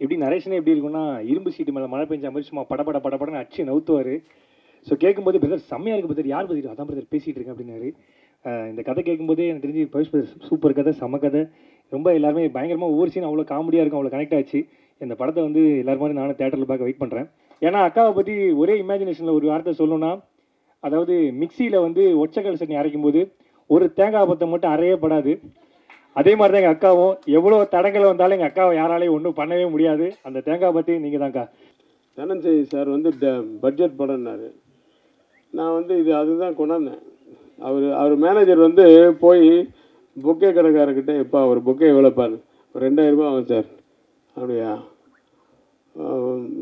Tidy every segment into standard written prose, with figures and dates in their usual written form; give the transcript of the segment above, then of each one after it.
எப்படி நரேஷனே எப்படி இருக்கும்னா இரும்பு சீட்டு மேலே மழை பெஞ்ச மாதிரி சும்மா படப்படன்னு அடிச்சு நவுத்துவார். ஸோ கேட்கும்போது பிரதர் செம்மையாக இருக்குது பிரதர், யார் பிரதர் அதான் பிரதர் பேசிகிட்டு இருக்கேன் அப்படின்னாரு. இந்த கதை கேட்கும்போதே எனக்கு தெரிஞ்சு பவிஷ் பிரதர் சூப்பர் கதை, செம்ம கதை. ரொம்ப எல்லாருமே பயங்கரமாக ஒவ்வொரு சீன் அவ்வளோ காமெடியாக இருக்கும், அவ்வளோ கனெக்ட் ஆச்சு. இந்த படத்தை வந்து எல்லாரும் மாதிரி நானும் தேட்டரில் பார்க்க வெயிட் பண்ணுறேன். ஏன்னா அக்காவை பற்றி ஒரே இமேஜினேஷனில் ஒரு வார்த்தை சொல்லணும்னா, அதாவது மிக்சியில் வந்து ஒச்சக்கல் சட்னி அரைக்கும் போது ஒரு தேங்காய் பத்தை மட்டும் அரையே படாது. அதே மாதிரி தான் எங்கள் அக்காவும், எவ்வளோ தடங்கள் வந்தாலும் எங்கள் அக்காவை யாராலையும் ஒன்றும் பண்ணவே முடியாது. அந்த தேங்காய் பற்றி நீங்கள் தான்க்கா. தனஞ்சய் சார் வந்து பட்ஜெட் படம்னாரு. நான் வந்து அதுதான் கொண்டாந்தேன். அவர் மேனேஜர் வந்து போய் பொக்கே கடைக்காரர்கிட்ட, எப்போ அவர் பொக்கே எவ்வளோப்பாரு, ஒரு 2000 ரூபா ஆகும் சார். அப்படியா,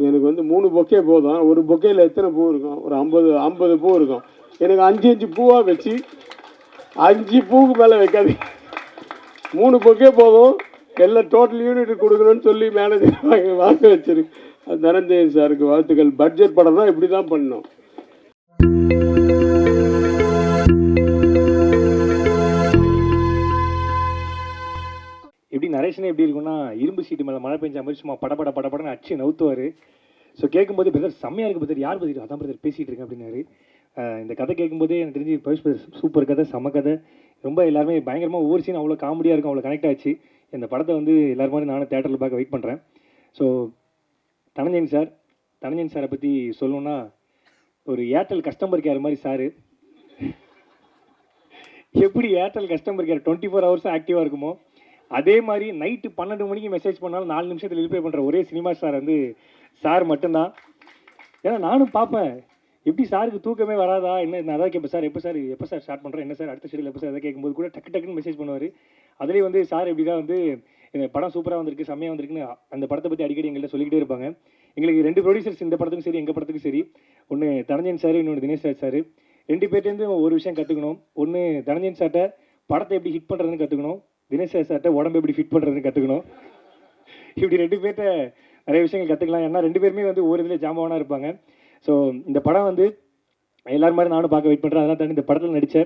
எனக்கு வந்து 3 பொக்கே போதும். ஒரு பொக்கேயில் எத்தனை பூ இருக்கும், ஒரு 50 பூ இருக்கும். எனக்கு 5 பூவாக வச்சு 5 பூவுக்கு மேலே வைக்காது, 3 பொக்கே போதும், எல்லாம் டோட்டல் யூனிட் கொடுக்கணும்னு சொல்லி மேனேஜர் வாங்க வச்சிருக்கு. தனஞ்சயன் சாருக்கு வாழ்த்துக்கள். பட்ஜெட் படம் தான் இப்படி தான் பண்ணணும். எப்படி நரேஷனே எப்படி இருக்கும்னா இரும்பு சீட்டு மேலே மழை பெஞ்ச மாதிரி சும்மா படப்படன்னு அடிச்சு நவுத்துவார். ஸோ கேட்கும்போது பிரதர் செம்மையாக இருக்குது பிரதர், யார் பிரதர் அதான் பிரதர் பேசிகிட்டு இருக்கேன் அப்படின்னாரு. இந்த கதை கேட்கும்போதே எனக்கு தெரிஞ்சு பவிஷ் பிரதர் சூப்பர் கதை, செம்ம கதை. ரொம்ப எல்லாருமே பயங்கரமாக ஒவ்வொரு சீன் அவ்வளோ காமெடியாக இருக்கும், அவ்வளோ கனெக்ட் ஆச்சு. இந்த படத்தை வந்து எல்லாரும் மாதிரி நானும் தேட்டரில் பார்க்க வெயிட் பண்ணுறேன். ஸோ தனஞ்சயன் சாரை பற்றி சொல்லணுன்னா, ஒரு ஏர்டெல் கஸ்டமர் கேர் மாதிரி சார். எப்படி ஏர்டெல் கஸ்டமர் கேர் 24 ஹவர்ஸும் ஆக்டிவாக இருக்குமோ, அதே மாதிரி நைட்டு 12 மணிக்கு மெசேஜ் பண்ணாலும் 4 நிமிஷத்தில் ரிப்ளை பண்ணுற ஒரே சினிமா ஸ்டார் வந்து சார் மட்டும்தான். ஏன்னா நானும் பார்ப்பேன், எப்படி சாருக்கு தூக்கமே வராதா என்ன, நான் அதான் கேட்பேன், சார் எப்போ சார் ஸ்டார்ட் பண்ணுறேன், என்ன சார் அடுத்த ஷெடியூல் எப்போ சார், அதை கேட்கும்போது கூட டக்குன்னு மெசேஜ் பண்ணுவார். அதுலேயே வந்து சார் எப்படி தான் வந்து இந்த படம் சூப்பராக வந்திருக்கு, செம்மையாக வந்திருக்குன்னு அந்த படத்தை பற்றி அடிக்கடி எங்கள்கிட்ட சொல்லிக்கிட்டே இருப்பாங்க. எங்களுக்கு 2 ப்ரொடியூசர்ஸ் இந்த படத்துக்கும் சரி எங்கள் படத்துக்கும் சரி, ஒன்று தனஞ்சயன் சார், இன்னொன்று தினேஷ் ராஜ் சார். 2 பேர்ட்டேருந்து ஒரு விஷயம் கற்றுக்கணும். ஒன்று தனஞ்சயன் சார்ட்ட படத்தை எப்படி ஹிட் பண்ணுறதுன்னு கற்றுக்கணும், தினேஷ் ராஜ் சார்ட்ட உடம்பு எப்படி ஃபிட் பண்ணுறதுன்னு கற்றுக்கணும். இப்படி 2 பேர்ட்ட நிறைய விஷயங்கள் கற்றுக்கலாம். ஏன்னா 2 பேருமே வந்து ஒரு இதில் ஜாம்பவானாக இருப்பாங்க. ஸோ இந்த படம் வந்து எல்லாரும் மாதிரி நானும் பார்க்க வெயிட் பண்ணுறேன். அதெல்லாம் தாண்டி இந்த படத்தில் நடித்த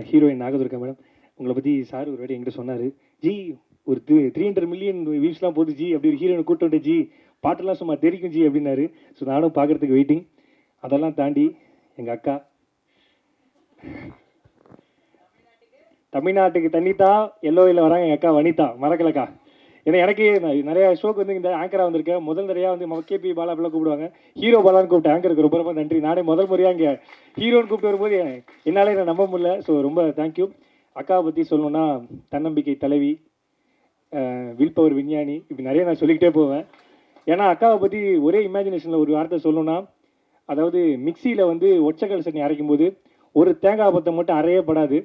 ஹீரோயின் நாகதுர்கா மேடம், உங்களை பற்றி சார் ஒரு வாட்டி என்கிட்ட சொன்னார், ஜி ஒரு 300 மில்லியன் வியூஸ்லாம் போகுது ஜி, அப்படி ஒரு ஹீரோயின் கூட்டு வந்து ஜி, பாட்டெல்லாம் சும்மா தெரிக்கும் ஜி அப்படின்னாரு. ஸோ நானும் பார்க்குறதுக்கு வெயிட்டிங். அதெல்லாம் தாண்டி எங்கள் அக்கா தமிழ்நாட்டுக்கு தண்ணித்தா எல்லோவில் வராங்க எங்கள் அக்கா வனிதா, மறக்கலக்கா. ஏன்னா எனக்கு நிறைய ஷோக்கு வந்து இந்த ஆங்கராக வந்திருக்கேன். முதல் நிறையா வந்து கேபி பாலா அப்படிலாம் கூப்பிடுவாங்க, ஹீரோ பாலான்னு கூப்பிட்டு ஆங்கருக்கு ரொம்ப நன்றி. நானே முதல் முறையாக இங்கே ஹீரோன்னு கூப்பிட்டு வரும்போது என்னாலே நான் நம்ப முடியல. ஸோ ரொம்ப தேங்க்யூ. அக்காவை பற்றி சொல்லணுன்னா, தன்னம்பிக்கை தலைவி, வில் பவர் விஞ்ஞானி, இப்படி நிறைய நான் சொல்லிக்கிட்டே போவேன். ஏன்னா அக்காவை பற்றி ஒரே இமேஜினேஷனில் ஒரு வார்த்தை சொல்லணும்னா, அதாவது மிக்சியில் வந்து ஒச்சக்கல் சட்னி அரைக்கும் போது ஒரு தேங்காய் பத்தை மட்டும் அரையே படாது.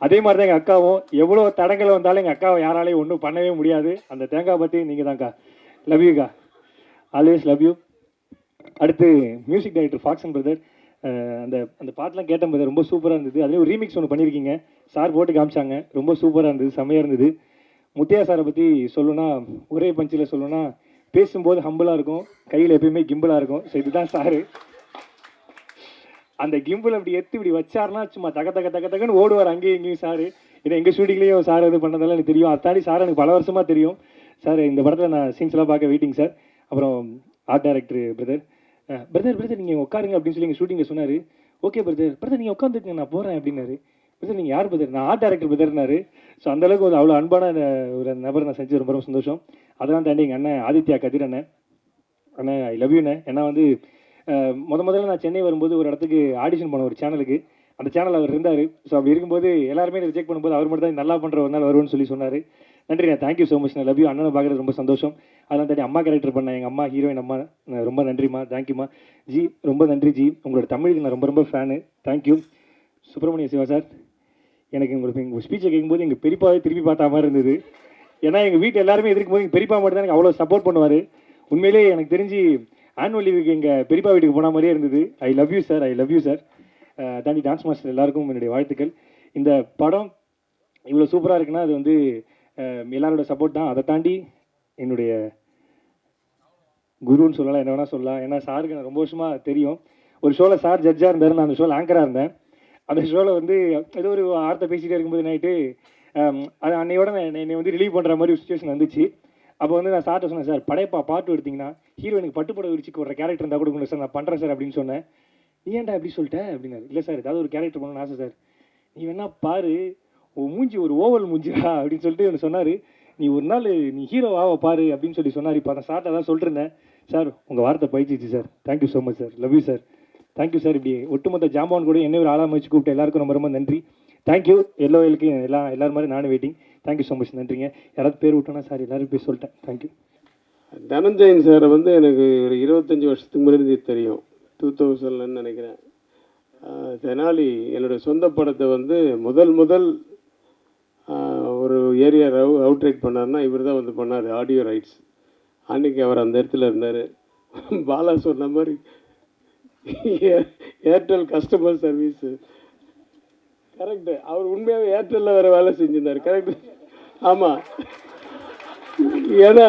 அதே மாதிரி தான் எங்கள் அக்காவும், எவ்வளோ தடங்கள் வந்தாலும் எங்கள் அக்காவை யாராலையும் ஒன்றும் பண்ணவே முடியாது. அந்த தேங்காய் பற்றி நீங்கள் தான்க்கா. லவ் யூக்கா, ஆல்வேஸ் லவ் யூ. அடுத்து மியூசிக் டைரக்டர் ஃபாக்சன் பிரதர். அந்த பாட்டெலாம் கேட்ட பிரதர், ரொம்ப சூப்பராக இருந்தது. அதுலேயும் ஒரு ரீமிக்ஸ் ஒன்று பண்ணியிருக்கீங்க, சார் போட்டு காமிச்சாங்க, ரொம்ப சூப்பராக இருந்தது, செம்மையாக இருந்தது. முத்தையா சாரை பற்றி சொல்லணும்னா, ஒரே பஞ்சில் சொல்லணும்னா, பேசும்போது ஹம்பிளாக இருக்கும், கையில் எப்பயுமே கிம்பிளாக இருக்கும். ஸோ இதுதான் சாரு. அந்த கிம்பிள் அப்படி எடுத்து இப்படி வச்சாருன்னா சும்மா தகன்னு ஓடுவார் அங்கேயும் இங்கேயும் சார். ஏன்னா எங்கள் ஷூட்டிங்லேயும் சார் இது பண்ணதெல்லாம் எனக்கு தெரியும். அதை தாண்டி சார் எனக்கு பல வருஷமாக தெரியும். சார் இந்த படத்தில் நான் சீன்ஸ்லாம் பார்க்க வெயிட்டிங் சார். அப்புறம் ஆர்ட் டைரக்டர் பிரதர் நீங்கள் உட்காருங்க அப்படின்னு சொல்லி எங்கள் ஷூட்டிங்கில் சொன்னார். ஓகே பிரதர் நீங்கள் உட்காந்துருங்க, நான் போகிறேன் அப்படின்னாரு. பிரதர் நீங்கள் யார் பிரதர், நான் ஆர்ட் டைரக்டர் பிரதர்னாரு. ஸோ அந்தளவுக்கு ஒரு அவ்வளோ அன்பான ஒரு நபர் நான் செஞ்சு ரொம்ப சந்தோஷம். அதெல்லாம் தாண்டி எங்கள் அண்ணன் ஆதித்யா கதிர் அண்ணன் ஐ லவ் யூண்ணே. ஏன்னா வந்து முதல்ல நான் சென்னை வரும்போது ஒரு இடத்துக்கு ஆடிஷன் பண்ண ஒரு சேனலுக்கு, அந்த சேனல் அவர் இருந்தார். ஸோ அப்படி இருக்கும்போது எல்லாருமே ரிஜெக்ட் பண்ணும்போது அவர் மட்டும் தான் நல்லா பண்ணுற ஒரு நாள் வருவோன்னு சொல்லி சொன்னார். நன்றிண்ணே, தேங்க்யூ ஸோ மச். நான் லவ் யூ. அண்ணனை பார்க்குறது ரொம்ப சந்தோஷம். அதெல்லாம் தாண்டி அம்மா கேரக்டர் பண்ணேன், எங்கள் அம்மா ஹீரோயின் அம்மா, ரொம்ப நன்றிம்மா, தேங்க்யூம்மா. ஜி ரொம்ப நன்றி ஜி, உங்களோட தமிழுக்கு நான் ரொம்ப fan, thank you. Subramania Siva sir, எனக்கு உங்கள் ஸ்பீச்சை கேட்கும்போது எங்கள் பெரியப்பாவே திருப்பி பார்த்தா மாதிரி இருந்தது. ஏன்னா எங்கள் வீட்டு எல்லாருமே எதிர்க்கும் போது எங்கள் பெரியப்பா மட்டும் தான் எனக்கு அவ்வளோ சப்போர்ட் பண்ணுவார். உண்மையிலே எனக்கு தெரிஞ்சு ஆனுவல் லீவுக்கு எங்கள் பெரியப்பா வீட்டுக்கு போன மாதிரியே இருந்தது. I love you sir. தாண்டி டான்ஸ் மாஸ்டர் எல்லாருக்கும் என்னுடைய வாழ்த்துக்கள். இந்த படம் இவ்வளோ சூப்பராக இருக்குன்னா அது வந்து எல்லாரோட சப்போர்ட் தான். அதை தாண்டி என்னுடைய குருன்னு சொல்லலாம், என்ன வேணால் சொல்லலாம். ஏன்னா சாருக்கு எனக்கு ரொம்ப வருஷமாக தெரியும். ஒரு ஷோவில் சார் ஜட்ஜாக இருந்தார், நான் அந்த ஷோவில் ஆங்கராக இருந்தேன். அந்த ஷோவில் வந்து ஏதோ ஒரு வார்த்தை பேசிகிட்டே இருக்கும்போது நைட்டு அது அன்னையோட என்னை வந்து ரிலீவ் பண்ணுற மாதிரி ஒரு சுச்சுவேஷன் வந்துச்சு. அப்போ வந்து நான் சார்ட்ட சொன்னேன், சார் படையப்பா பாட்டு எடுத்தீங்கன்னா ஹீரோயினுக்கு பட்டுப்பட விரிச்சு போடுற கேரக்டர் இருந்தால் கூட கொடுங்க சார், நான் பண்ணுறேன் சார் அப்படின்னு சொன்னேன். நீ ஏன்டா எப்படி சொல்லிட்டேன் அப்படின்னாரு. இல்லை சார் ஏதாவது ஒரு கேரக்டர் பண்ணணும்னு ஆசை சார். நீ வேணா பாரு, உன் மூஞ்சி ஒரு ஓவல் மூஞ்சிடா அப்படின்னு சொல்லிட்டு எனக்கு சொன்னார். நீ ஒரு நாள் நீ ஹீரோ ஆவ பாரு அப்படின்னு சொன்னார். இப்போ அந்த சார்ட்ட தான் சொல்லிருந்தேன். சார் உங்கள் வார்த்தை பயிற்சிச்சு sir, thank you so much sir, love you sir, thank you sir. இப்படி ஒட்டுமொத்த ஜாம்பவான் கூட என்ன ஒரு ஆளாக வச்சு கூப்பிட்டு எல்லாருக்கும் ரொம்ப ரொம்ப நன்றி. தேங்க்யூ. எல்லோருக்கு எல்லாரும் மாதிரி நானும் வெயிட்டிங். தேங்க்யூ ஸோ மச், நன்றிங்க. யாராவது பேர் விட்டோன்னா சார் எல்லாரும் பேர் சொல்லிட்டேன். தேங்க்யூ. தனஞ்சயன் சாரை வந்து எனக்கு ஒரு 25 வருஷத்துக்கு முன்னாடி தெரியும், 2000ன்னு நினைக்கிறேன். தெனாலி என்னுடைய சொந்த படத்தை வந்து முதல் ஒரு ஏரியா அவுட்ரைட் பண்ணார்னா இவர் தான் வந்து பண்ணார், ஆடியோ ரைட்ஸ். அன்றைக்கி அவர் அந்த இடத்துல இருந்தார். பாலா சொன்ன மாதிரி ஏர்டெல் கஸ்டமர் சர்வீஸு கரெக்டு. அவர் உண்மையாகவே ஏர்டெல்லில் வேறு வேலை செஞ்சுருந்தார். கரெக்டு. ஆமாம். ஏன்னா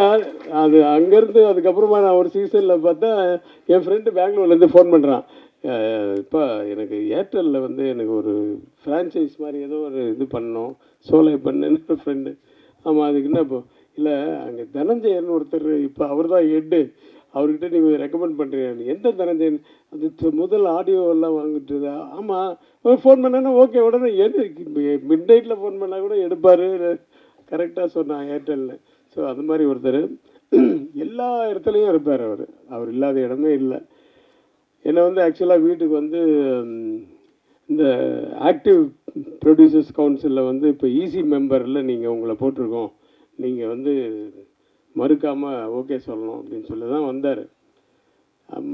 அது அங்கேருந்து அதுக்கப்புறமா நான் ஒரு சீசனில் பார்த்தா என் ஃப்ரெண்டு பெங்களூர்லேருந்து ஃபோன் பண்ணுறான், இப்போ எனக்கு ஏர்டெல்லில் வந்து எனக்கு ஒரு ஃப்ரான்ச்சைஸ் மாதிரி ஏதோ ஒரு இது பண்ணணும், சோலை பண்ணுன்னு ஃப்ரெண்டு. ஆமாம், அதுக்கு என்ன இப்போ இல்லை அங்கே தனஞ்சயன் ஒருத்தர், இப்போ அவர் தான் ஹெட்டு, அவர்கிட்ட நீங்கள் ரெக்கமெண்ட் பண்ணுறீங்க. எந்த தனஞ்சயன்? அது முதல் ஆடியோ எல்லாம் வாங்கிட்டு. ஆமாம், ஃபோன் பண்ணேன்னா ஓகே, உடனே மிட் நைட்டில் ஃபோன் பண்ணால் கூட எடுப்பார். கரெக்டாக சொன்னான் ஏர்டெல்னு. ஸோ அது மாதிரி ஒருத்தர் எல்லா இடத்துலையும் இருப்பார். அவர் இல்லாத இடமே இல்லை. என்னை வந்து ஆக்சுவலாக வீட்டுக்கு வந்து இந்த ஆக்டிவ் ப்ரொடியூசர்ஸ் கவுன்சிலில் வந்து இப்போ ஈசி மெம்பரில் நீங்கள் உங்களை போட்டிருக்கோம், நீங்கள் வந்து மறுக்காமல் ஓகே சொல்லணும் அப்படின்னு சொல்லி தான் வந்தார்.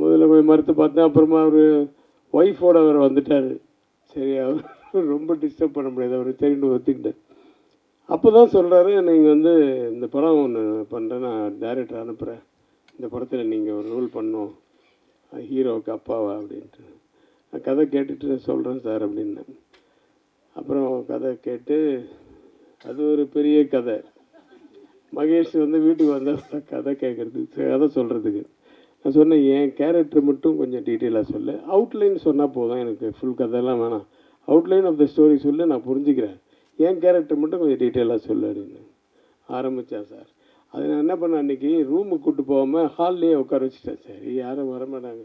முதல்ல போய் மறுத்து பார்த்தேன். அப்புறமா அவர் ஒய்ஃபோடு அவர் வந்துட்டார். சரி, அவர் ரொம்ப டிஸ்டர்ப் பண்ண முடியாது, அவர் தெரிந்து ஒத்துக்கிட்டார். அப்போ தான் சொல்கிறாரு, நீங்கள் வந்து இந்த படம் ஒன்று பண்ணுறேன், நான் டைரக்டர் அனுப்புகிறேன், இந்த படத்தில் நீங்கள் ஒரு ரோல் பண்ணணும், ஹீரோவுக்கு அப்பாவா அப்படின்ட்டு. நான் கதை கேட்டுட்டு சொல்கிறேன் சார் அப்படின்னேன். அப்புறம் கதை கேட்டு அது ஒரு பெரிய கதை. மகேஷ் வந்து வீட்டுக்கு வந்தால் கதை கேட்குறதுக்கு, கதை சொல்கிறதுக்கு. நான் சொன்னேன், என் கேரக்டர் மட்டும் கொஞ்சம் டீட்டெயிலாக சொல்லு, அவுட்லைன் சொன்னால் போதும், எனக்கு ஃபுல் கதையெல்லாம் வேணாம், அவுட்லைன் ஆஃப் த ஸ்டோரி சொல்லு, நான் புரிஞ்சுக்கிறேன், என் கேரக்டர் மட்டும் கொஞ்சம் டீட்டெயிலாக சொல்லு அப்படின்னு ஆரம்பித்தேன் சார். அது நான் என்ன பண்ணேன், அன்றைக்கி ரூமுக்கு கூப்பிட்டு போகாமல் ஹால்லேயே உட்கார வச்சுட்டேன். சரி, யாரும் வரமாட்டாங்க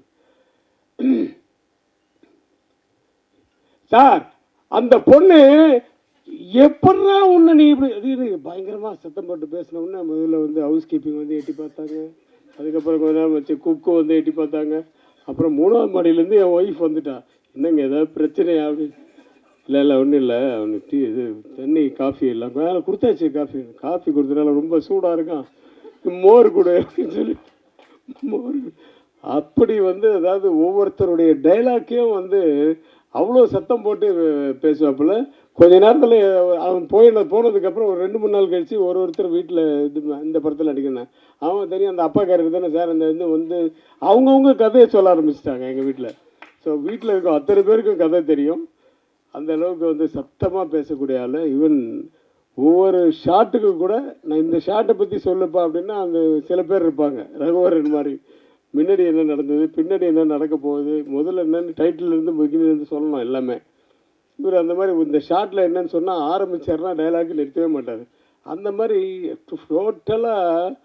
சார். அந்த பொண்ணு எப்படா ஒன்று நீ இப்படி அது பயங்கரமாக சத்தம் போட்டு பேசின உடனே முதல்ல வந்து ஹவுஸ் கீப்பிங் வந்து எட்டி பார்த்தாங்க, அதுக்கப்புறம் கொஞ்ச நேரம் வச்சு குக்கு வந்து எட்டி பார்த்தாங்க. அப்புறம் 3ஆவது மாடியிலேருந்து என் ஒய்ஃப் வந்துட்டா, என்னங்க ஏதாவது பிரச்சனையா அப்படின்னு. இல்லை ஒன்றும் இல்லை, அவனுக்கு இது தண்ணி காஃபி எல்லாம் வேலை கொடுத்தாச்சு, காஃபி கொடுத்தனால ரொம்ப சூடாக இருக்கான், மோர் கொடு அப்படின்னு சொல்லி மோர். அப்படி வந்து அதாவது ஒவ்வொருத்தருடைய டைலாக்கையும் வந்து அவ்வளோ சத்தம் போட்டு பேசுவாப்புல. கொஞ்ச நேரத்தில் அவன் போனதுக்கப்புறம் ஒரு 2-3 நாள் கழித்து ஒருத்தர் வீட்டில் இந்த படத்தில் நடிக்கணும், அவன் தெரியும் அந்த அப்பா கேரக்டர் தானே சார், அந்த இது வந்து அவங்கவுங்க கதையை சொல்ல ஆரம்பிச்சிட்டாங்க எங்கள் வீட்டில். ஸோ வீட்டில் இருக்க அத்தனை பேருக்கும் கதை தெரியும். அந்த அளவுக்கு வந்து சத்தமாக பேசக்கூடிய ஆள். ஈவன் ஒவ்வொரு ஷாட்டுக்கு கூட நான் இந்த ஷாட்டை பற்றி சொல்லுப்பா அப்படின்னா அந்த சில பேர் இருப்பாங்க, ரகுவரன் மாதிரி, முன்னாடி என்ன நடந்தது, பின்னாடி என்ன நடக்க போகுது, முதல்ல என்னென்னு டைட்டிலேருந்து பிகினிலேருந்து சொல்லணும் எல்லாமே. இவர் அந்த மாதிரி இந்த ஷார்ட்டில் என்னன்னு சொன்னால் ஆரம்பிச்சார்னா டைலாக் நிறுத்தவே மாட்டார். அந்த மாதிரி டோட்டலாக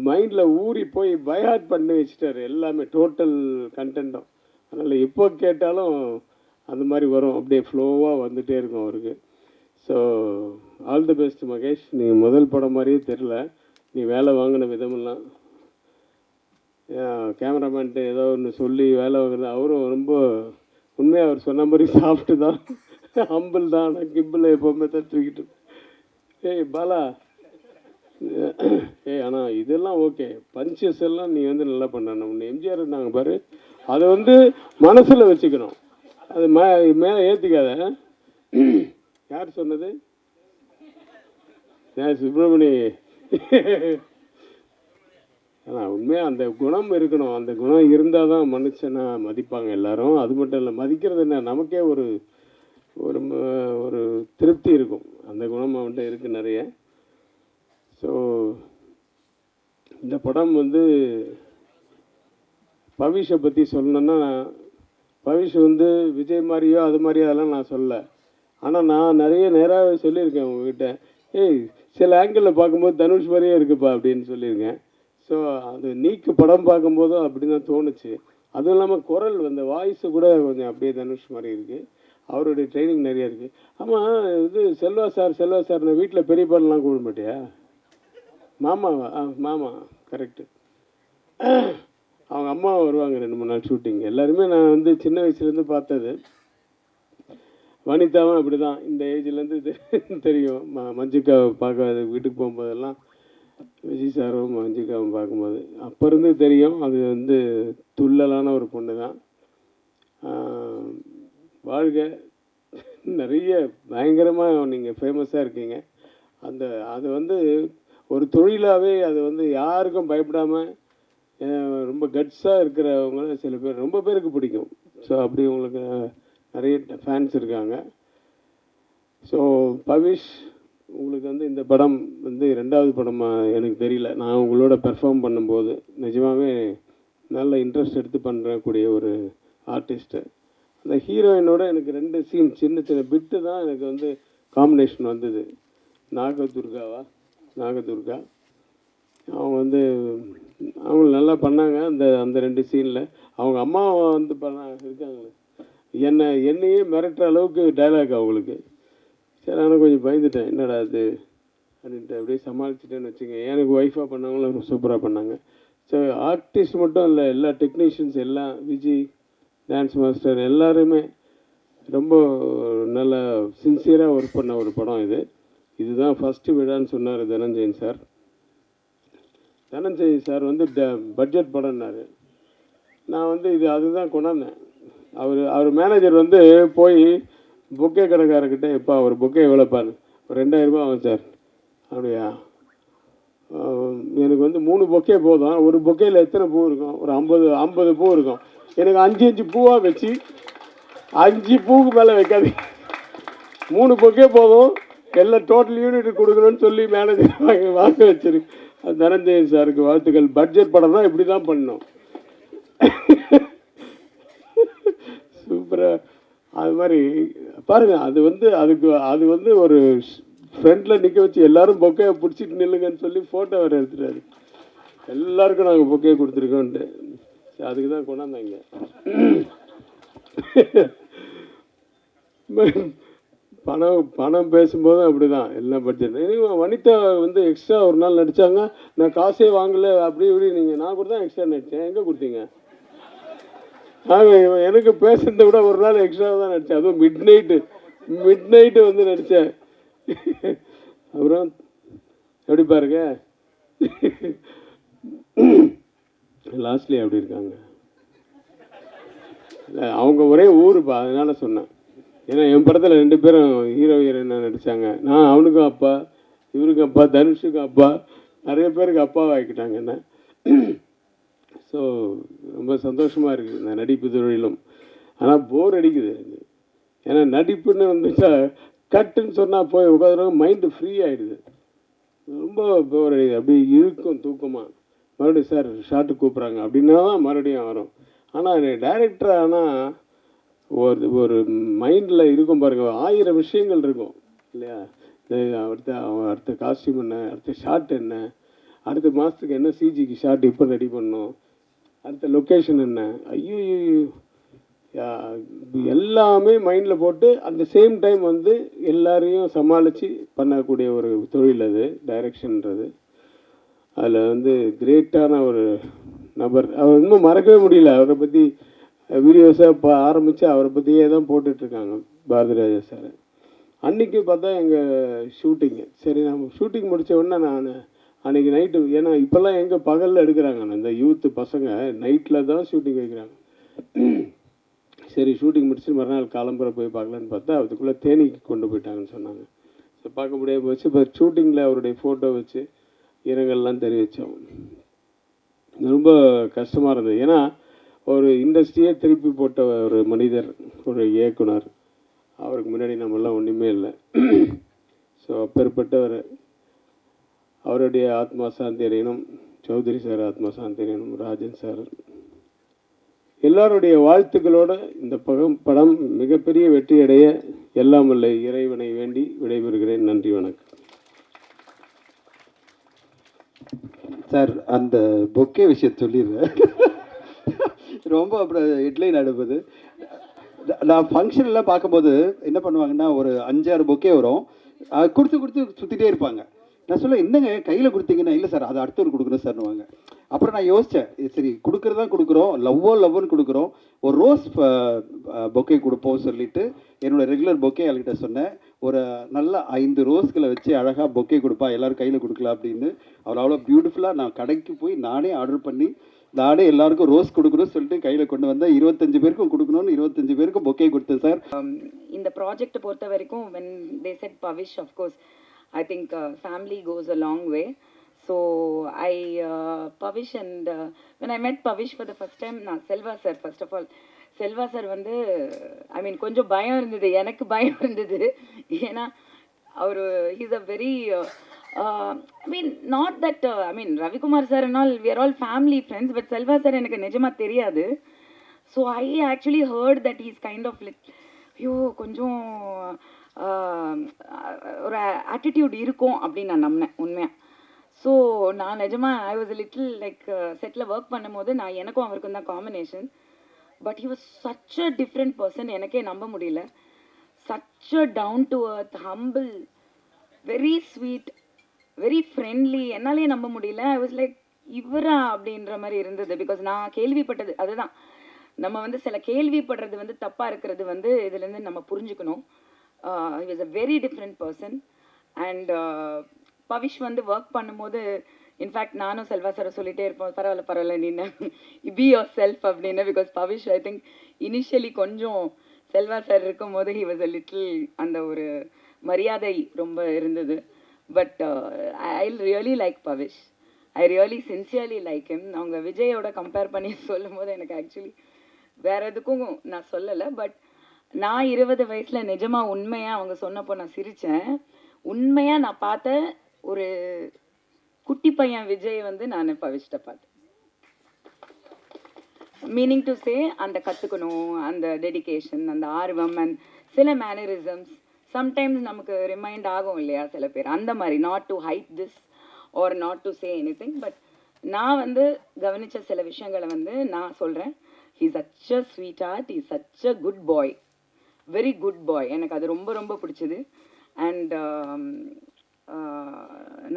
மைண்டில் ஊறி போய் பைஹார்ட் பண்ணி வச்சுட்டார் எல்லாமே, டோட்டல் கண்டென்ட்டும். அதனால் எப்போ கேட்டாலும் அந்த மாதிரி வரும், அப்படியே ஃப்ளோவாக வந்துகிட்டே இருக்கும் அவருக்கு. So all the best Mahesh. நீ முதல் படம் மாதிரியே தெரில, நீ வேலை வாங்கின விதமெல்லாம். கேமராமேன்ட்டு ஏதோ ஒன்று சொல்லி வேலை வாங்குறது, அவரும் ரொம்ப உண்மையாக அவர் சொன்ன மாதிரி சாஃப்ட்டு தான், ஹம்பிள் தான், ஆனால் கிம்பிள் எப்போவுமே தான் தூக்கிட்டு. ஏய் பாலா, ஆனால் இதெல்லாம் ஓகே, பஞ்சஸ் எல்லாம் நீ வந்து நல்லா பண்ணணும். ஒன்று எம்ஜிஆர் நாங்கள் பாரு, அதை வந்து மனசில் வச்சுக்கணும், அது மேலே ஏற்றிக்காத. யார் சொன்னது? சுப்பிரமணி. ஆனால் உண்மையாக அந்த குணம் இருக்கணும், அந்த குணம் இருந்தால் தான் மனுஷனை மதிப்பாங்க எல்லாரும். அது மட்டும் இல்லை, மதிக்கிறது என்ன, நமக்கே ஒரு ஒரு ஒரு திருப்தி இருக்கும், அந்த குணம் அவன்கிட்ட இருக்குது நிறைய. ஸோ இந்த படம் வந்து பவிஷை பற்றி சொல்லணுன்னா, பவிஷ் வந்து விஜய் மாதிரியோ அது மாதிரியோ அதெல்லாம் நான் சொல்லலை. ஆனால் நான் நிறைய நேராக சொல்லியிருக்கேன் உங்ககிட்ட, ஏய் சில ஆங்கிளில் பார்க்கும்போது தனுஷ் மாதிரியே இருக்குப்பா அப்படின்னு சொல்லியிருக்கேன். ஸோ அது நீக்கு படம் பார்க்கும்போதும் அப்படி தான் தோணுச்சு. அதுவும் இல்லாமல் குரல் அந்த வாய்ஸு கூட கொஞ்சம் அப்படியே தனுஷ் மாதிரி இருக்குது. அவருடைய ட்ரைனிங் நிறைய இருக்குது. ஆமாம், இது செல்வா சார் நான் வீட்டில் பெரியப்பாலாம் கூப்பிட மாட்டியா? மாமாவா? மாமா, கரெக்டு. அவங்க அம்மா வருவாங்க 2-3 நாள் ஷூட்டிங். எல்லாருமே நான் வந்து சின்ன வயசுலேருந்து பார்த்தது. வனிதாவும் அப்படி தான் இந்த ஏஜ்லேருந்து தெரியும். மஞ்சிகாவை பார்க்க வீட்டுக்கு போகும்போதெல்லாம் விஜய் சாரும் மஞ்சிகாவும் பார்க்கும்போது அப்போ இருந்து தெரியும். அது வந்து துள்ளலான ஒரு பொண்ணு தான். வாழ்க, நிறைய பயங்கரமாக நீங்கள் ஃபேமஸாக இருக்கீங்க. அது வந்து ஒரு தொழிலாகவே அது வந்து யாருக்கும் பயப்படாமல் ரொம்ப கட்ஸாக இருக்கிறவங்க சில பேர் ரொம்ப பேருக்கு பிடிக்கும். ஸோ அப்படி உங்களுக்கு நிறைய ஃபேன்ஸ் இருக்காங்க. ஸோ பவிஷ், உங்களுக்கு வந்து இந்த படம் வந்து 2வது படமாக எனக்கு தெரியல. நான் உங்களோட பெர்ஃபார்ம் பண்ணும்போது நிஜமாகவே நல்ல இன்ட்ரெஸ்ட் எடுத்து பண்ணுறக்கூடிய ஒரு ஆர்டிஸ்ட்டு. அந்த ஹீரோயினோட எனக்கு 2 சீன் சின்ன சின்ன பிட்டு தான் எனக்கு வந்து காம்பினேஷன் வந்தது. நாகதுர்கா அவங்க வந்து அவங்க நல்லா பண்ணாங்க. அந்த 2 சீனில் அவங்க அம்மா வந்து இருக்காங்களே, என்னையே மிரட்டுற அளவுக்கு டைலாக் அவங்களுக்கு. சரி, நான் கொஞ்சம் பயந்துட்டேன், என்னடா அது அப்படின்ட்டு அப்படியே சமாளிச்சுட்டேன்னு வச்சுங்க. எனக்கு ஒய்ஃபாக பண்ணவங்களும் சூப்பராக பண்ணாங்க. ஸோ ஆர்டிஸ்ட் மட்டும் இல்லை, எல்லா டெக்னீஷியன்ஸ் எல்லாம், விஜய் டான்ஸ் மாஸ்டர் எல்லாருமே ரொம்ப நல்ல சின்சியராக ஒர்க் பண்ண ஒரு படம் இது. இதுதான் ஃபஸ்ட்டு விழான்னு சொன்னார் தனஞ்சயன் சார். தனஞ்சயன் சார் வந்து பட்ஜெட் படம்னாரு. நான் வந்து அதுதான் கொண்டாந்தேன். அவர் மேனேஜர் வந்து போய் பொக்கே கடைக்காரர்கிட்ட, எப்போ அவர் பொக்கே எவ்வளோப்பாரு? ஒரு 2000 ரூபாய் ஆகும் சார். அப்படியா? எனக்கு வந்து 3 பொக்கே போதும். ஒரு பொக்கேயில் எத்தனை பூ இருக்கும்? ஒரு 50 பூ இருக்கும். எனக்கு 5 பூவாக வச்சு 5 பூவுக்கு மேலே வைக்காது. 3 பொக்கே போதும், எல்லாம் டோட்டல் யூனிட் கொடுக்கணும்னு சொல்லி மேனேஜர் வாங்க வச்சிருக்கு. அது தனஞ்சயன் சாருக்கு வாழ்த்துக்கள். பட்ஜெட் படம் தான் இப்படி தான் பண்ணணும். சூப்பராக அது மாதிரி பாருங்கள். அது வந்து ஒரு ஃப்ரண்டில் நிற்க வச்சு எல்லாரும் பொக்கையை பிடிச்சிட்டு நில்லுங்கன்னு சொல்லி ஃபோட்டோ வேறு எடுத்துட்டாரு. எல்லாருக்கும் நாங்கள் பொக்கையை கொடுத்துருக்கோன்ட்டு. அதுக்கு தான் கொண்டாந்தாங்க. பணம் பேசும்போதும் அப்படி தான் எல்லாம் பட்ஜெட். வனிதா வந்து எக்ஸ்ட்ரா ஒரு நாள் நடித்தாங்க. நான் காசே வாங்கலை அப்படி இப்படி. நான் கூட தான் எக்ஸ்ட்ரா நடித்தேன். எங்கே கொடுத்தீங்க? எனக்கு பேசுறதை விட ஒரு நாள் எக்ஸ்ட்ரா தான் நடித்தேன். அதுவும் மிட் நைட்டு வந்து நடித்தேன். அப்புறம் எப்படி பாருங்க, லாஸ்ட்லி அப்படி இருக்காங்க. இல்லை, அவங்க ஒரே ஊருப்பா, அதனால சொன்னேன். ஏன்னா என் படத்தில் 2 பேரும் ஹீரோ ஹீரோயினா நடித்தாங்க. நான் அவனுக்கும் அப்பா, இவருக்கும் அப்பா, தனுஷுக்கும் அப்பா, நிறைய பேருக்கு அப்பாவை ஆக்கிட்டாங்க என்ன. ஸோ ரொம்ப சந்தோஷமாக இருக்குது இந்த நடிப்பு தொழிலும். ஆனால் போர் அடிக்குது எனக்கு. ஏன்னா நடிப்புன்னு வந்துச்சா கட்டுன்னு சொன்னால் போய் உட்காந்துருவாங்க, மைண்டு ஃப்ரீ ஆகிடுது. ரொம்ப போர் அடிக்குது. அப்படி இருக்கும் தூக்கமாக. மறுபடியும் சார் ஷார்ட்டு கூப்பிட்றாங்க அப்படின்னா தான் மறுபடியும் வரும். ஆனால் டைரக்டர் ஆனால் ஒரு மைண்டில் இருக்கும் பாருங்கள், 1000 விஷயங்கள் இருக்கும் இல்லையா? அடுத்த காஸ்டியூம் என்ன, அடுத்த ஷார்ட் என்ன, அடுத்த மாதத்துக்கு என்ன சிஜிக்கு ஷார்ட் இப்போ ரெடி பண்ணணும், அடுத்த லொக்கேஷன் என்ன, ஐயோ எல்லாமே மைண்டில் போட்டு அந்த சேம் டைம் வந்து எல்லாரையும் சமாளித்து பண்ணக்கூடிய ஒரு தொழில் அது டைரக்ஷன்ன்றது. அதில் வந்து கிரேட்டான ஒரு நபர். அவர் இன்னும் மறக்கவே முடியல. அவரை பற்றி வீடியோஸாக ஆரம்பித்து அவரை பற்றியே தான் போட்டுட்ருக்காங்க பாரதி ராஜா சார். அன்றைக்கி பார்த்தா எங்கள் ஷூட்டிங்கு. சரி, நம்ம ஷூட்டிங் முடித்த உடனே நான் அன்றைக்கி நைட்டு, ஏன்னா இப்போல்லாம் எங்கே பகலில் எடுக்கிறாங்க, இந்த யூத்து பசங்க நைட்டில் தான் ஷூட்டிங் வைக்கிறாங்க. சரி, ஷூட்டிங் முடிச்சு மறுநாள் காலம்புற போய் பார்க்கலான்னு பார்த்தா அதுக்குள்ளே தேனிக்கு கொண்டு போயிட்டாங்கன்னு சொன்னாங்க. ஸோ பார்க்க முடியாது போச்சு. இப்போ ஷூட்டிங்கில் அவருடைய ஃபோட்டோ வச்சு இரங்கல்லாம் தெரிவித்தோம். ரொம்ப கஷ்டமாக இருந்தது. ஏன்னா ஒரு இண்டஸ்ட்ரியே திருப்பி போட்ட ஒரு மனிதர், ஒரு இயக்குனர். அவருக்கு முன்னாடி நம்மெல்லாம் ஒன்றுமே இல்லை. ஸோ அப்பேற்பட்டவர், அவருடைய ஆத்மா சாந்தி அடையணும். சௌத்ரி சார் ஆத்மா சாந்தி அடையணும். ராஜன் சார் எல்லாருடைய வாழ்த்துக்களோடு இந்த படம் மிகப்பெரிய வெற்றி அடைய எல்லாம் வல்ல இறைவனை வேண்டி விடைபெறுகிறேன். நன்றி, வணக்கம். சார் அந்த பொக்கே விஷயம் சொல்லிடுறேன். ரொம்ப அப்புறம் ஹெட்லைன் அனுப்புது. நான் ஃபங்க்ஷன்லாம் பார்க்கும்போது என்ன பண்ணுவாங்கன்னா, ஒரு 5, 6 பொக்கே வரும். கொடுத்து கொடுத்து சுற்றிட்டே இருப்பாங்க. நான் சொல்லுவேன், என்னங்க கையில் கொடுத்தீங்கன்னா, இல்லை சார் அது அடுத்தவர் கொடுக்கணும் சார்னுவாங்க. அப்புறம் நான் யோசித்தேன், சரி கொடுக்குறதா கொடுக்குறோம், லவ்வுன்னு கொடுக்குறோம், ஒரு ரோஸ் பொக்கே கொடுப்போம் சொல்லிட்டு என்னோட ரெகுலர் பொக்கே அவள்கிட்ட சொன்னேன். ஒரு நல்ல 5 ரோஸ்களை வச்சு அழகாக பொக்கே கொடுப்பா, எல்லோரும் கையில் கொடுக்கலாம் அப்படின்னு. அவள் அவ்வளோ பியூட்டிஃபுல்லாக நான் கடைக்கு போய் நானே ஆர்டர் பண்ணி நானே எல்லாருக்கும் ரோஸ் கொடுக்கணும்னு சொல்லிட்டு கையில் கொண்டு வந்தேன். 25 பேருக்கும் கொடுக்கணும்னு 25 பேருக்கும் பொக்கே கொடுத்தேன் சார். இந்த ப்ராஜெக்ட்டை பொறுத்த வரைக்கும் when they said Pavish, of course I think family goes a long way. So I Pavish and when I met Pavish for the first time, நான் Selva sir, first of all Selva sir வந்து ஐ மீன் கொஞ்சம் பயம் இருந்தது, எனக்கு பயம் இருந்தது. ஏன்னா அவர் he's a very I mean not that I mean Ravikumar sir and all, we are all family friends, but Selva sir எனக்கு நிஜமா தெரியாது. So I actually heard that he's kind of like ஐயோ கொஞ்சம் ஒரு ஆட்டிடியூட் இருக்கும் அப்படின்னு நான் நம்பினேன் உண்மையாக. ஸோ நான் நிஜமா ஐ வாஸ் லிட்டில் லைக் செட்டில் ஒர்க் பண்ணும்போது நான் எனக்கும் அவருக்கும் தான் combination. But he was such a different person, எனக்கே நம்ப முடியல. Such a down to earth, humble, very sweet, very friendly. என்னாலே நம்ப முடியல. ஐ வாஸ் லைக் இவரா அப்படின்ற மாதிரி இருந்தது. பிகாஸ் நான் கேள்விப்பட்டது அதுதான், நம்ம வந்து சில கேள்விப்படுறது வந்து தப்பாக இருக்கிறது வந்து இதுலேருந்து நம்ம புரிஞ்சுக்கணும். He was a very different person. And Pavish வந்து ஒர்க் பண்ணும்போது இன்ஃபேக்ட் நானும் செல்வா சாரை சொல்லிகிட்டே இருப்போம், பரவாயில்ல பரவாயில்ல நீ பி யோர் செல்ஃப் அப்படின்னு. Because Pavish I think initially கொஞ்சம் செல்வா சார் இருக்கும் போது ஹி வாஸ் அ லிட்டில் அந்த ஒரு மரியாதை ரொம்ப இருந்தது. But I really like Pavish, I really sincerely like him. அவங்க விஜயோட கம்பேர் பண்ணி சொல்லும் போது எனக்கு ஆக்சுவலி வேற எதுக்கும் நான் சொல்லலை. பட் நான் 20 வயசில் நிஜமாக உண்மையாக அவங்க சொன்னப்போ நான் சிரித்தேன். உண்மையாக நான் பார்த்த ஒரு குட்டி பையன் விஜய் வந்து நான் பவிஷ்ட பார்த்தேன். மீனிங் டு சே அந்த கற்றுக்கணும், அந்த டெடிகேஷன், அந்த ஆர்வம் அண்ட் சில மேனரிசம்ஸ் சம்டைம்ஸ் நமக்கு ரிமைண்ட் ஆகும் இல்லையா சில பேர், அந்த மாதிரி. Not to hype this or not to say anything, but நான் வந்து கவனித்த சில விஷயங்களை வந்து நான் சொல்கிறேன். he's such a sweetheart, he's such a good boy, very good boy. எனக்கு அது ரொம்ப ரொம்ப பிடிச்சது. And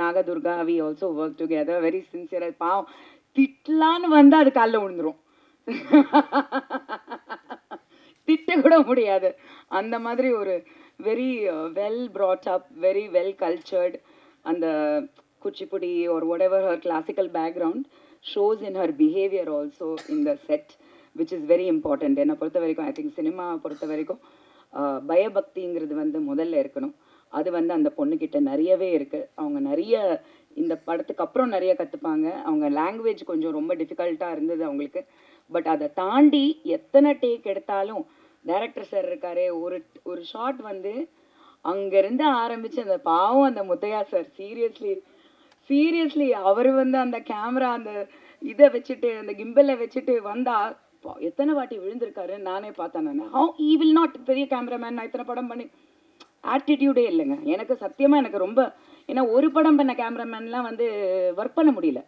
Nagadurga, we also work together, very sincere. பாவம் திட்டலான்னு வந்து அது காலில் விழுந்துரும், திட்ட கூட முடியாது. அந்த மாதிரி ஒரு very well brought up, very well cultured. அந்த Kuchipudi or whatever her classical background shows in her behavior also in the set, which is very important. என்னை பொறுத்த வரைக்கும் ஐ திங்க் சினிமா பொறுத்த வரைக்கும் பயபக்திங்கிறது வந்து முதல்ல இருக்கணும். அது வந்து அந்த பொண்ணுக்கிட்ட நிறையவே இருக்குது. அவங்க நிறைய இந்த படத்துக்கு அப்புறம் நிறைய கற்றுப்பாங்க. அவங்க லாங்குவேஜ் கொஞ்சம் ரொம்ப டிஃபிகல்ட்டாக இருந்தது அவங்களுக்கு. பட் அதை தாண்டி எத்தனை டேக் எடுத்தாலும் டைரக்டர் சார் இருக்காரே, ஒரு ஷாட் வந்து அங்கேருந்து ஆரம்பித்து அந்த பாவம் அந்த முத்தையா சார் சீரியஸ்லி அவர் வந்து அந்த கேமரா அந்த இதை வச்சுட்டு அந்த கிம்பலை வச்சுட்டு வந்தால் எத்தனை வாட்டி விழுந்திருக்காரு நானே பார்த்தேன். நான் ஹவு ஈ வில் நாட், பெரிய கேமராமேன், நான் இத்தனை படம் பண்ணி ஆட்டிடியூடே இல்லைங்க எனக்கு சத்தியமாக. எனக்கு ரொம்ப, ஏன்னா ஒரு படம் பண்ண கேமராமேன்லாம் வந்து ஒர்க் பண்ண முடியல,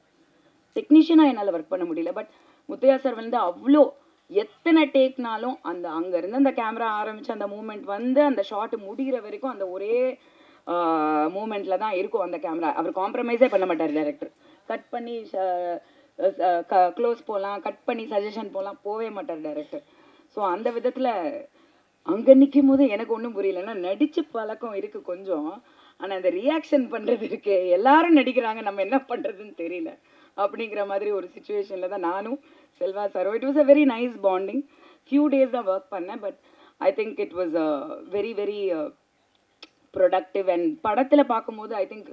டெக்னீஷியனாக என்னால் ஒர்க் பண்ண முடியல. பட் முத்தையா சார் வந்து அவ்வளோ எத்தனை டேக்னாலும் அந்த அங்கேருந்து அந்த கேமரா ஆரம்பித்து அந்த மூமெண்ட் வந்து அந்த ஷாட்டு முடிகிற வரைக்கும் அந்த ஒரே மூமெண்ட்டில் தான் இருக்கும் அந்த கேமரா. அவர் காம்ப்ரமைஸே பண்ண மாட்டார் டைரக்டர். கட் பண்ணி க்ளோஸ் போகலாம், கட் பண்ணி சஜஷன் போகலாம், போகவே மாட்டார் டைரக்டர். ஸோ அந்த விதத்தில் அங்கே நிற்கும் போது எனக்கு ஒன்றும் புரியலன்னா, நடித்து பழக்கம் இருக்குது கொஞ்சம், ஆனால் அந்த ரியாக்ஷன் பண்ணுறது இருக்கு, எல்லாரும் நடிக்கிறாங்க, நம்ம என்ன பண்ணுறதுன்னு தெரியல அப்படிங்கிற மாதிரி ஒரு சுச்சுவேஷனில் தான் நானும் செல்வா சாரோ, it was a very nice bonding. Few days தான் ஒர்க் பண்ணேன், but I think it was very very productive. And படத்தில் பார்க்கும்போது I think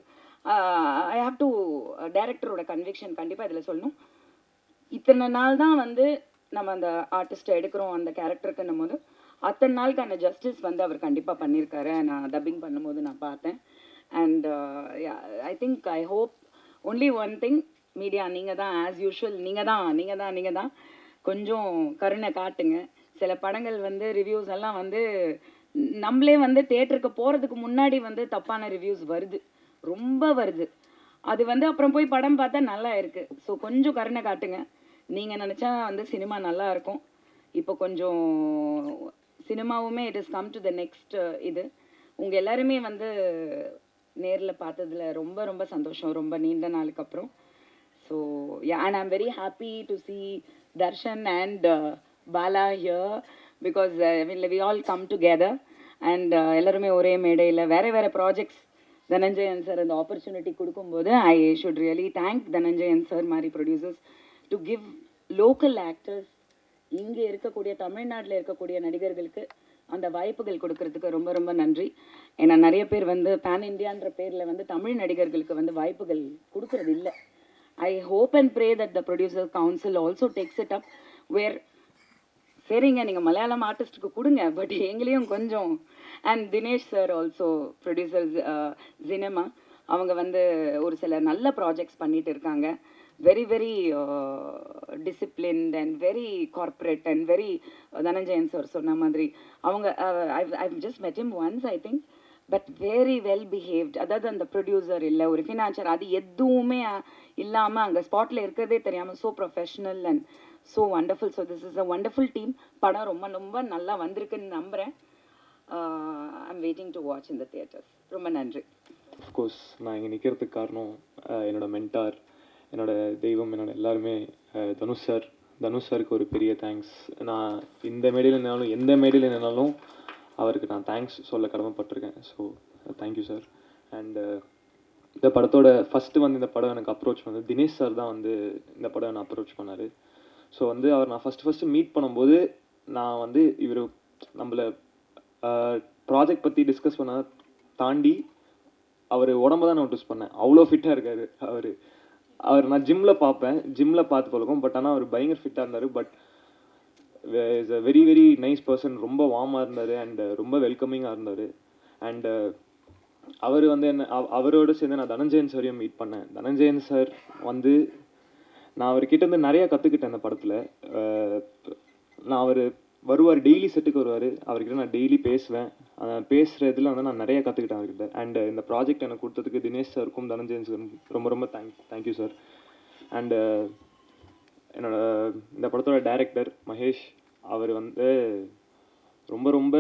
I have to டைரக்டரோட கன்விக்ஷன் கண்டிப்பாக இதில் சொல்லணும். இத்தனை நாள் தான் வந்து நம்ம அந்த ஆர்டிஸ்ட்டை எடுக்கிறோம் அந்த கேரக்டருக்குன்னும் போது அத்தனை நாளுக்கான ஜஸ்டிஸ் வந்து அவர் கண்டிப்பாக பண்ணியிருக்காரு. நான் டப்பிங் பண்ணும்போது நான் பார்த்தேன். And I think I hope only one thing, media நீங்கள் தான் ஆஸ் யூஷுவல், நீங்கள் தான் கொஞ்சம் கருணை காட்டுங்க. சில படங்கள் வந்து ரிவ்யூஸ் எல்லாம் வந்து நம்மளே வந்து தேட்டருக்கு போகிறதுக்கு முன்னாடி வந்து தப்பான ரிவ்யூஸ் வருது, ரொம்ப வருது. அது வந்து அப்புறம் போய் படம் பார்த்தா நல்லா இருக்கு. ஸோ கொஞ்சம் கருணை காட்டுங்க. நீங்கள் நினச்சா வந்து சினிமா நல்லா இருக்கும். இப்போ கொஞ்சம் சினிமாவுமே it is come to the next இது. உங்கள் எல்லாருமே வந்து நேரில் பார்த்ததுல ரொம்ப ரொம்ப சந்தோஷம், ரொம்ப நீண்ட நாளுக்கு அப்புறம். So and I'm very happy to see Darshan and Bala here because we all come together and எல்லாருமே ஒரே மேடையில் வேறு வேறு ப்ராஜெக்ட்ஸ் தனஞ்சயன் சார் அந்த ஆப்பர்ச்சுனிட்டி கொடுக்கும்போது I should really thank Dhananjayan sir மாதிரி producers to give local actors இங்கே இருக்கக்கூடிய தமிழ்நாட்டில் இருக்கக்கூடிய நடிகர்களுக்கு அந்த வாய்ப்புகள் கொடுக்கறதுக்கு ரொம்ப ரொம்ப நன்றி. ஏன்னா நிறைய பேர் வந்து பேன் இண்டியான்ற பேரில் வந்து தமிழ் நடிகர்களுக்கு வந்து வாய்ப்புகள் கொடுக்கறது இல்லை. I hope and pray that the producer council also takes it up where சரிங்க நீங்கள் மலையாளம் ஆர்டிஸ்ட்டுக்கு கொடுங்க, பட் எங்களையும் கொஞ்சம். And Dinesh sir also producer cinema, அவங்க வந்து ஒரு சில நல்ல ப்ராஜெக்ட்ஸ் பண்ணிட்டு இருக்காங்க. Very very disciplined and very corporate and very Dhananjayan sir சொன்ன மாதிரி அவங்க I just met him once I think, but very well behaved. அதாவது அந்த ப்ரொடியூசர் இல்லை ஒரு ஃபினான்ஷியர் அது எதுவுமே இல்லாமல் அங்கே ஸ்பாட்டில் இருக்கிறதே தெரியாமல் so professional and so wonderful. So this is a wonderful team. படம் ரொம்ப ரொம்ப நல்லா வந்திருக்குன்னு நம்புகிறேன். I'm waiting to watch in the theatres. ரொம்ப நன்றி. அஃப்கோர்ஸ் நான் இங்கே நிற்கிறதுக்கு காரணம் என்னோட மென்டார், என்னோட தெய்வம், என்னோட எல்லாருமே தனுஷ் சார். தனுஷ் சாருக்கு ஒரு பெரிய தேங்க்ஸ். நான் இந்த மேடையில் நின்னாலும் எந்த மேடையில் நின்னாலும் அவருக்கு நான் தேங்க்ஸ் சொல்ல கடமைப்பட்டிருக்கேன். So thank you sir. அண்டு இந்த படத்தோட ஃபஸ்ட்டு வந்து இந்த படம் எனக்கு அப்ரோச் வந்து தினேஷ் சார் தான் வந்து இந்த படம் என்னை அப்ரோச் பண்ணார். ஸோ வந்து அவர் நான் ஃபஸ்ட்டு மீட் பண்ணும்போது நான் வந்து இவர் நம்மளை ப்ராஜெக்ட் பற்றி டிஸ்கஸ் பண்ண தாண்டி அவர் உடம்ப தான் நோட்டீஸ் பண்ணேன். அவ்வளோ ஃபிட்டாக இருக்கார் அவர் நான் ஜிம்மில் பார்த்து பழக்கம். பட் ஆனால் அவர் பயங்கர ஃபிட்டாக இருந்தார். But is a very very nice person. ரொம்ப வார்மாக இருந்தார் அண்ட் ரொம்ப வெல்கமிங்காக இருந்தார். அண்டு அவர் வந்து என்ன அவரோடு சேர்ந்து நான் தனஞ்சயன் சாரையும் மீட் பண்ணேன். தனஞ்சயன் சார் வந்து நான் அவர்கிட்ட இருந்து நிறையா கற்றுக்கிட்டேன் இந்த படத்தில். நான் அவர் வருவார், டெய்லி செட்டுக்கு வருவார். அவர்கிட்ட நான் டெய்லி பேசுவேன். பேசுகிற இதில் வந்து நான் நிறையா கற்றுக்கிட்டேன் அவர்கிட்ட. அண்டு இந்த ப்ராஜெக்ட் எனக்கு கொடுத்ததுக்கு தினேஷ் சாருக்கும் தனஞ்சயன் சாருக்கும் ரொம்ப ரொம்ப தேங்க்யூ சார். அண்டு என்னோட இந்த படத்தோட டைரக்டர் மகேஷ், அவர் வந்து ரொம்ப ரொம்ப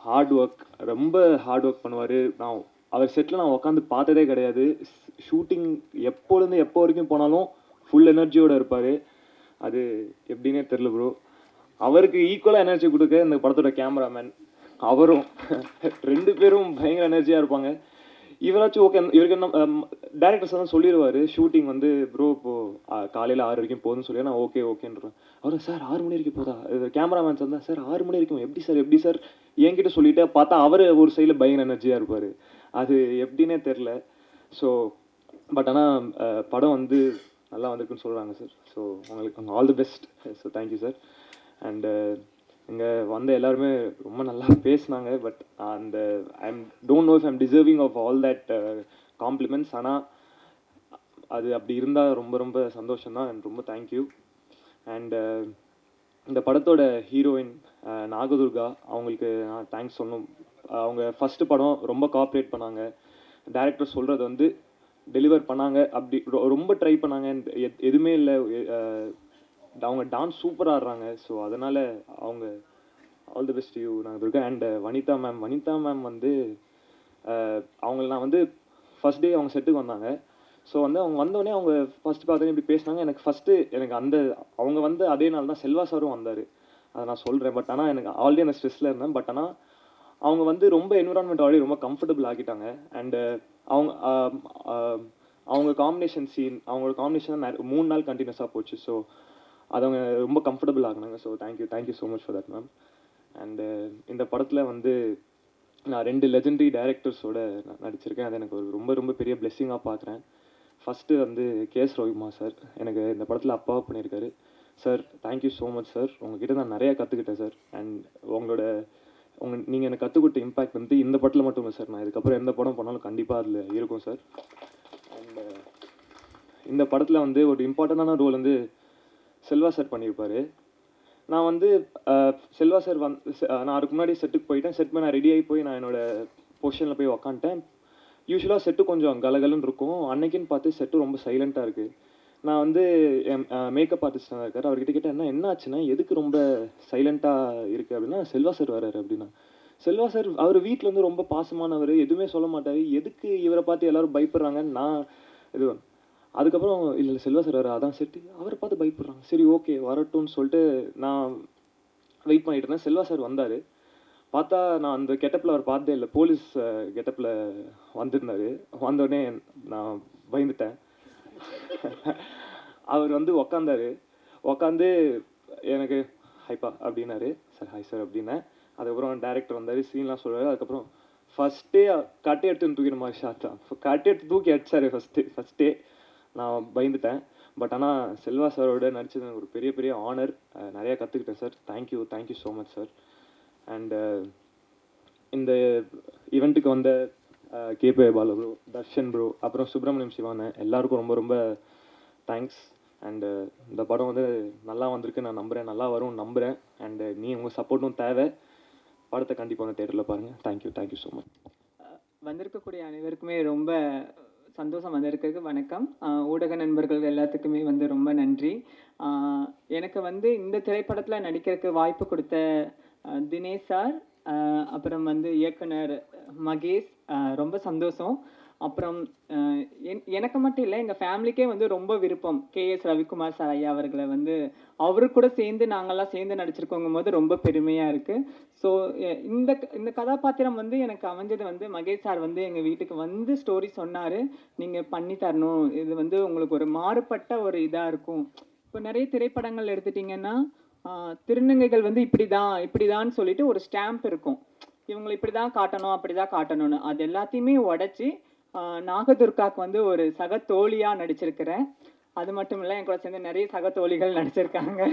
ஹார்ட் ஒர்க் பண்ணுவார். நான் அவர் செட்டில் நான் உட்காந்து பார்த்ததே கிடையாது. ஷூட்டிங் எப்போலேருந்து எப்போ வரைக்கும் போனாலும் ஃபுல் எனர்ஜியோடு இருப்பார். அது எப்படின்னே தெரில ப்ரோ. அவருக்கு ஈக்குவலாக எனர்ஜி கொடுக்க இந்த படத்தோட கேமராமேன் அவரும் ரெண்டு பேரும் பயங்கர எனர்ஜியாக இருப்பாங்க. இவராச்சும் ஓகே, இவருக்கு என்ன டேரக்டர்ஸ் தான் சொல்லிடுவார் ஷூட்டிங் வந்து ப்ரோ இப்போது காலையில் 6 வரைக்கும் போகுதுன்னு சொல்லி நான் ஓகேன்றேன். அவர் சார் 6 மணி வரைக்கும் போதா? கேமராமேன் சார் தான் சார் 6 மணி வரைக்கும் எப்படி சார் என்கிட்ட சொல்லிவிட்டு பார்த்தா அவர் ஒரு சைடில் பயங்கர எனர்ஜியாக இருப்பார். அது எப்படின்னே தெரில. ஸோ பட் ஆனால் படம் வந்து நல்லா வந்திருக்குன்னு சொல்கிறாங்க சார். ஸோ உங்களுக்கு all the best. So thank you sir. And இங்கே வந்த எல்லாருமே ரொம்ப நல்லா பேசினாங்க. பட் அந்த don't know if I'm deserving of all that compliments. ஆனால் அது அப்படி இருந்தால் ரொம்ப ரொம்ப சந்தோஷம்தான். அண்ட் ரொம்ப தேங்க்யூ. அண்டு இந்த படத்தோட ஹீரோயின் நாகதுர்கா, அவங்களுக்கு நான் தேங்க்ஸ் சொல்லணும். அவங்க ஃபஸ்ட்டு படம் ரொம்ப கோஆப்ரேட் பண்ணாங்க. டைரக்டர் சொல்கிறது வந்து டெலிவர் பண்ணாங்க. அப்படி ரொம்ப ட்ரை பண்ணாங்க. எதுவுமே இல்லை. அவங்க டான்ஸ் சூப்பராக ஆடுறாங்க. ஸோ அதனால் அவங்க all the best you Nagadurga. And Vanitha ma'am வந்து அவங்கள நான் வந்து ஃபஸ்ட் டே அவங்க செட்டுக்கு வந்தாங்க. ஸோ வந்து அவங்க வந்தோடனே அவங்க ஃபஸ்ட்டு பார்த்தோன்னே இப்படி பேசினாங்க. எனக்கு அந்த அவங்க வந்து அதே நாள் தான் செல்வா சாரும் வந்தார். அதை நான் சொல்கிறேன். பட் ஆனால் எனக்கு ஆல்ரெடி அந்த ஸ்ட்ரெஸ்ஸில் இருந்தேன். பட் ஆனால் அவங்க வந்து ரொம்ப என்விரான்மெண்ட் ஆல்ரெடி ரொம்ப கம்ஃபர்டபுள் ஆக்கிட்டாங்க. அண்டு அவங்க காம்பினேஷன் சீன், அவங்களோட காம்பினேஷன் 3 நாள் கண்டினியூஸாக போச்சு. ஸோ அது அவங்க ரொம்ப கம்ஃபர்டபுள் ஆகினாங்க. So thank you so much for that ma'am. And இந்த படத்தில் வந்து நான் 2 லெஜெண்டரி டைரக்டர்ஸோடு நான் நடிச்சிருக்கேன். அது எனக்கு ஒரு ரொம்ப ரொம்ப பெரிய பிளெஸ்ஸிங்காக பார்க்குறேன். ஃபஸ்ட்டு வந்து கேஎஸ் ரவிக்குமார் சார் எனக்கு இந்த படத்தில் அப்பாவாக பண்ணியிருக்காரு. Sir thank you so much sir. உங்ககிட்ட நான் நிறையா கற்றுக்கிட்டேன் சார். அண்ட் நீங்கள் எனக்கு கற்றுக் கொடுத்த இம்பேக்ட் வந்து இந்த படத்தில் மட்டும் இல்லை சார். நான் இதுக்கப்புறம் எந்த படம் பண்ணாலும் கண்டிப்பாக அதில் இருக்கும் சார். அண்ட் இந்த படத்தில் வந்து ஒரு இம்பார்ட்டண்டான ரோல் வந்து செல்வா சார் பண்ணியிருப்பார். நான் வந்து செல்வா சார் நான் அதுக்கு முன்னாடி செட்டுக்கு போயிட்டேன். செட் பண்ண ரெடி ஆகி போய் நான் என்னோடய பொசிஷனில் போய் உக்காந்துட்டேன். யூஸ்வலாக செட்டு கொஞ்சம் கலகலன்னு இருக்கும். அன்னைக்குன்னு பார்த்து செட்டு ரொம்ப சைலண்ட்டாக இருக்குது. நான் வந்து என் மேக்கப் ஆர்டிஸ்டாக இருக்கார். அவர்கிட்ட கேட்டேன், என்ன ஆச்சுன்னா எதுக்கு ரொம்ப சைலண்ட்டாக இருக்குது அப்படின்னா, செல்வா சார் வராரு அப்படின்னா. செல்வா சார் அவர் வீட்டில் வந்து ரொம்ப பாசமானவர், எதுவுமே சொல்ல மாட்டார். எதுக்கு இவரை பார்த்து எல்லாரும் பயப்படுறாங்கன்னு நான் இது அதுக்கப்புறம் இல்லை இல்லை செல்வா சார் வர அதான் செட்டு, அவரை பார்த்து பயப்படுறாங்க, சரி ஓகே வரட்டும்னு சொல்லிட்டு நான் வெயிட் பண்ணிட்டு இருந்தேன். செல்வா சார் வந்தார். பார்த்தா நான் அந்த கெட்டப்பில் அவர் பார்த்ததே இல்லை. போலீஸ் கெட்டப்பில் வந்திருந்தார். வந்தோடனே நான் பயந்துட்டேன். அவர் வந்து உக்காந்தாரு. உக்காந்து எனக்கு ஹைப்பா அப்படின்னாரு. சார் ஹாய் சார் அப்படின்னேன். அதுக்கப்புறம் டேரக்டர் வந்தார், சீன்லாம் சொல்கிறாரு. அதுக்கப்புறம் ஃபஸ்ட்டே கட்டை எடுத்துன்னு தூக்கிற மாதிரி ஷாட் தான். கட்டை எடுத்து தூக்கி அடிச்சார் ஃபஸ்ட்டே. நான் பயந்துட்டேன். பட் ஆனால் செல்வா சாரோட நடிச்சது எனக்கு ஒரு பெரிய பெரிய ஆனர். நிறையா கற்றுக்கிட்டேன் sir. Thank you so much sir. And இந்த ஈவெண்ட்டுக்கு வந்த கேபே பாலு ப்ரோ, தர்ஷன் ப்ரோ, அப்புறம் சுப்பிரமணியம் சிவானு எல்லாருக்கும் ரொம்ப ரொம்ப தேங்க்ஸ். அண்டு இந்த படம் வந்து நல்லா வந்திருக்கு நான் நம்புகிறேன், நல்லா வரும்னு நம்புகிறேன். அண்டு உங்கள் சப்போர்ட்டும் தேவை. படத்தை கண்டிப்பாக வந்து தேட்டரில் பாருங்கள். Thank you so much. வந்திருக்கக்கூடிய அனைவருக்குமே ரொம்ப சந்தோஷம் வந்திருக்கு. வணக்கம். ஊடக நண்பர்கள் எல்லாத்துக்குமே வந்து ரொம்ப நன்றி. எனக்கு வந்து இந்த திரைப்படத்தில் நடிக்கிறதுக்கு வாய்ப்பு கொடுத்த தினேஷ் சார், அப்புறம் வந்து இயக்குனர் மகேஷ், ரொம்ப சந்தோஷம். அப்புறம் எனக்கு மட்டும் இல்லை, எங்கள் ஃபேமிலிக்கே வந்து ரொம்ப விருப்பம் கேஎஸ் ரவிக்குமார் சார் ஐயா அவர்களை வந்து அவரு கூட சேர்ந்து நாங்கள்லாம் சேர்ந்து நடிச்சிருக்கோங்கும் போது ரொம்ப பெருமையாக இருக்குது. ஸோ இந்த கதாபாத்திரம் வந்து எனக்கு அமைஞ்சது வந்து மகேஷ் சார் வந்து எங்கள் வீட்டுக்கு வந்து ஸ்டோரி சொன்னார், நீங்கள் பண்ணி தரணும், இது வந்து உங்களுக்கு ஒரு மாறுபட்ட ஒரு இதாக இருக்கும். இப்போ நிறைய திரைப்படங்கள் எடுத்துட்டிங்கன்னா திருநங்கைகள் வந்து இப்படிதான் சொல்லிட்டு ஒரு ஸ்டாம்ப் இருக்கும், இவங்களை இப்படி தான் காட்டணும் அப்படி தான் காட்டணும்னு. அது எல்லாத்தையுமே உடச்சி நாகதுர்காவுக்கு வந்து ஒரு சக தோழியாக நடிச்சிருக்கிறேன். அது மட்டும் இல்லை, என் கூட சேர்ந்து நிறைய சக தோழிகள் நடிச்சிருக்காங்க.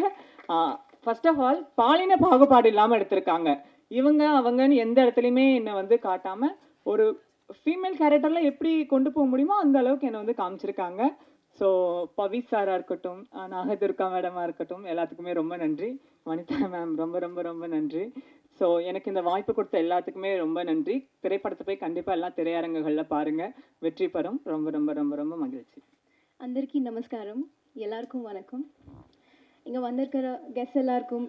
ஃபர்ஸ்ட் ஆஃப் ஆல் பாலின பாகுபாடு இல்லாமல் எடுத்திருக்காங்க. இவங்க அவங்கன்னு எந்த இடத்துலையுமே என்னை வந்து காட்டாமல் ஒரு ஃபீமேல் கேரக்டரில் எப்படி கொண்டு போக முடியுமோ அந்த அளவுக்கு என்னை வந்து காமிச்சிருக்காங்க. ஸோ பவி சாராக இருக்கட்டும், நாகதுர்கா மேடமாக இருக்கட்டும், எல்லாத்துக்குமே ரொம்ப நன்றி. வனிதா மேம் ரொம்ப ரொம்ப ரொம்ப நன்றி. ஸோ எனக்கு இந்த வாய்ப்பு கொடுத்த எல்லாத்துக்குமே ரொம்ப நன்றி. திரைப்படத்தை போய் கண்டிப்பாக எல்லாம் திரையரங்குகளில் பாருங்கள், வெற்றி பெறும். ரொம்ப ரொம்ப ரொம்ப ரொம்ப மகிழ்ச்சி. అందరికీ నమస్కారం, எல்லாருக்கும் வணக்கம். இங்கே வந்திருக்கிற கெஸ்ட் எல்லாருக்கும்,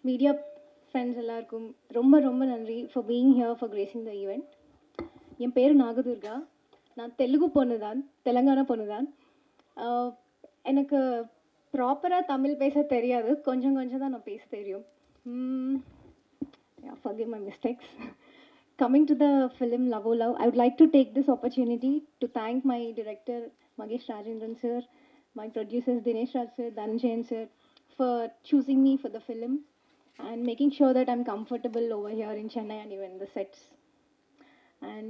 மீடியா ஃப்ரெண்ட்ஸ் எல்லாருக்கும் ரொம்ப ரொம்ப நன்றி for being here for gracing the event. என் பேர் நாகதுர்கா. நான் தெலுங்கு பொண்ணு தான், தெலுங்கானா பொண்ணு தான். எனக்கு ப்ராப்பராக தமிழ் பேச தெரியாது, கொஞ்சம் கொஞ்சம் தான் நான் பேச தெரியும். Forgive my mistakes. Coming to the film Love O Love, I would like to take this opportunity to thank my director Magesh Rajendran sir, my producers Dinesh Raj sir, Dhananjayan sir, for choosing me for the film and making sure that I'm comfortable over here in Chennai and even the sets. And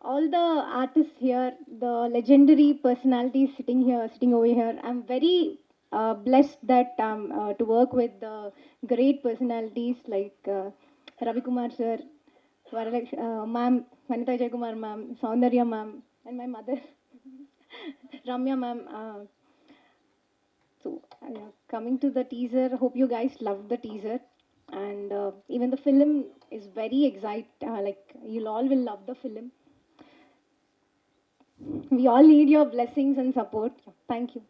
all the artists here, the legendary personalities sitting over here, I'm very blessed that to work with the great personalities like Ravi Kumar sir, ma'am, Vanitha Jayakumar ma'am, Saundarya ma'am, and my mother, Ramya ma'am. So coming to the teaser, hope you guys love the teaser, and even the film is very like you all will love the film. We all need your blessings and support. Thank you.